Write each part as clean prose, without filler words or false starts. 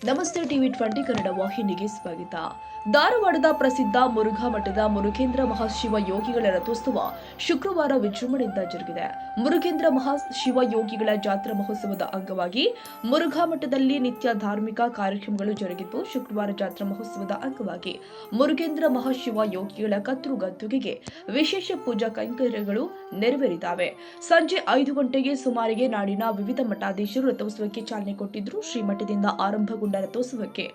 ನಮಸ್ತೆ ಟಿವಿ 20 ಕನ್ನಡ ವಾಹಿನಿಗೆ ಸ್ವಾಗತ. ಧಾರವಾಡದ ಪ್ರಸಿದ್ಧ ಮುರುಘಾ ಮಠದ ಮುರುಘೇಂದ್ರ ಮಹಾಶಿವ ಯೋಗಿಗಳ ರಥೋತ್ಸವ ಶುಕ್ರವಾರ ವಿಜೃಂಭಣೆಯಿಂದ ಜರುಗಿದೆ. ಮುರುಘೇಂದ್ರ ಮಹಾಶಿವ ಯೋಗಿಗಳ ಜಾತ್ರಾ ಮಹೋತ್ಸವದ ಅಂಗವಾಗಿ ಮುರುಘಾ ಮಠದಲ್ಲಿ ನಿತ್ಯ ಧಾರ್ಮಿಕ ಕಾರ್ಯಕ್ರಮಗಳು ಜರುಗಿದ್ದು, ಶುಕ್ರವಾರ ಜಾತ್ರಾ ಮಹೋತ್ಸವದ ಅಂಗವಾಗಿ ಮುರುಘೇಂದ್ರ ಮಹಾಶಿವ ಯೋಗಿಗಳ ಕತ್ರು ಗದ್ದುಗೆಗೆ ವಿಶೇಷ ಪೂಜಾ ಕೈಂಕರ್ಯಗಳು ನೆರವೇರಿದ್ದಾವೆ. ಸಂಜೆ 5 ಗಂಟೆಗೆ ಸುಮಾರಿಗೆ ನಾಡಿನ ವಿವಿಧ ಮಠಾಧೀಶರು ರಥೋತ್ಸವಕ್ಕೆ ಚಾಲನೆ ಕೊಟ್ಟಿದ್ರು. ಶ್ರೀಮಠದಿಂದ ಆರಂಭಗೊಂಡ ರಥೋತ್ಸವಕ್ಕೆ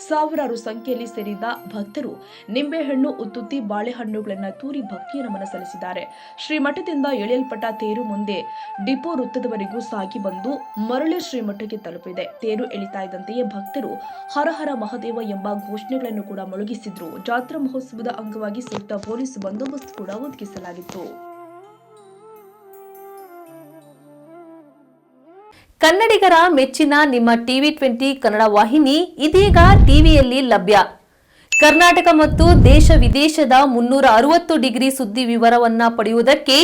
ಸಾವಿರಾರು ಸಂಖ್ಯೆಯಲ್ಲಿ ಸೇರಿದ ಭಕ್ತರು ನಿಂಬೆಹಣ್ಣು, ಉತ್ತುತ್ತಿ, ಬಾಳೆಹಣ್ಣುಗಳನ್ನು ತೂರಿ ಭಕ್ತಿಯ ನಮನ ಸಲ್ಲಿಸಿದ್ದಾರೆ. ಶ್ರೀಮಠದಿಂದ ಎಳೆಯಲ್ಪಟ್ಟ ತೇರು ಮುಂದೆ ಡಿಪೋ ವೃತ್ತದವರೆಗೂ ಸಾಗಿ ಬಂದು ಮರಳಿ ಶ್ರೀಮಠಕ್ಕೆ ತಲುಪಿದೆ. ತೇರು ಎಳಿತಾ ಇದ್ದಂತೆಯೇ ಭಕ್ತರು ಹರ ಹರ ಮಹಾದೇವ ಎಂಬ ಘೋಷಣೆಗಳನ್ನು ಕೂಡ ಮೊಳಗಿಸಿದ್ರು. ಜಾತ್ರಾ ಮಹೋತ್ಸವದ ಅಂಗವಾಗಿ ಸೂಕ್ತ ಪೊಲೀಸ್ ಬಂದೋಬಸ್ತ್ ಕೂಡ ಒದಗಿಸಲಾಗಿತ್ತು. ಕನ್ನಡಿಗರ ಮೆಚ್ಚಿನ ನಿಮ್ಮ ಟಿವಿ 20 ಕನ್ನಡ ವಾಹಿನಿ ಇದೀಗ ಟಿವಿಯಲ್ಲಿ ಲಭ್ಯ. ಕರ್ನಾಟಕ ಮತ್ತು ದೇಶ ವಿದೇಶದ 360 ಡಿಗ್ರಿ ಸುದ್ದಿ ವಿವರವನ್ನ ಪಡೆಯುವುದಕ್ಕೆ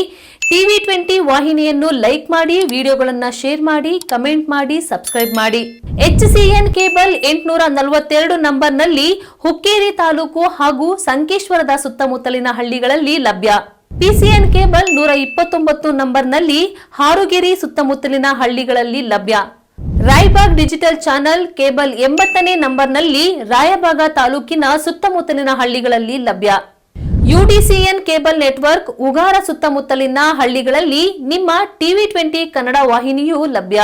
ಟಿವಿ 20 ವಾಹಿನಿಯನ್ನು ಲೈಕ್ ಮಾಡಿ, ವಿಡಿಯೋಗಳನ್ನು ಶೇರ್ ಮಾಡಿ, ಕಮೆಂಟ್ ಮಾಡಿ, ಸಬ್ಸ್ಕ್ರೈಬ್ ಮಾಡಿ. HCN ಕೇಬಲ್ 842 ನಂಬರ್ನಲ್ಲಿ ಹುಕ್ಕೇರಿ ತಾಲೂಕು ಹಾಗೂ ಸಂಕೇಶ್ವರದ ಸುತ್ತಮುತ್ತಲಿನ ಹಳ್ಳಿಗಳಲ್ಲಿ ಲಭ್ಯ. PCN ಕೇಬಲ್ 129 ನಂಬರ್ನಲ್ಲಿ ಹಾರುಗೆರೆ ಸುತ್ತಮುತ್ತಲಿನ ಹಳ್ಳಿಗಳಲ್ಲಿ ಲಭ್ಯ. ರಾಯಬಾಗ್ ಡಿಜಿಟಲ್ ಚಾನೆಲ್ ಕೇಬಲ್ 80ನೇ ನಂಬರ್ನಲ್ಲಿ ರಾಯಬಾಗ ತಾಲೂಕಿನ ಸುತ್ತಮುತ್ತಲಿನ ಹಳ್ಳಿಗಳಲ್ಲಿ ಲಭ್ಯ. UDCN ಕೇಬಲ್ ನೆಟ್ವರ್ಕ್ ಉಗಾರ ಸುತ್ತಮುತ್ತಲಿನ ಹಳ್ಳಿಗಳಲ್ಲಿ ನಿಮ್ಮ ಟಿವಿ 20 ಕನ್ನಡ ವಾಹಿನಿಯೂ ಲಭ್ಯ.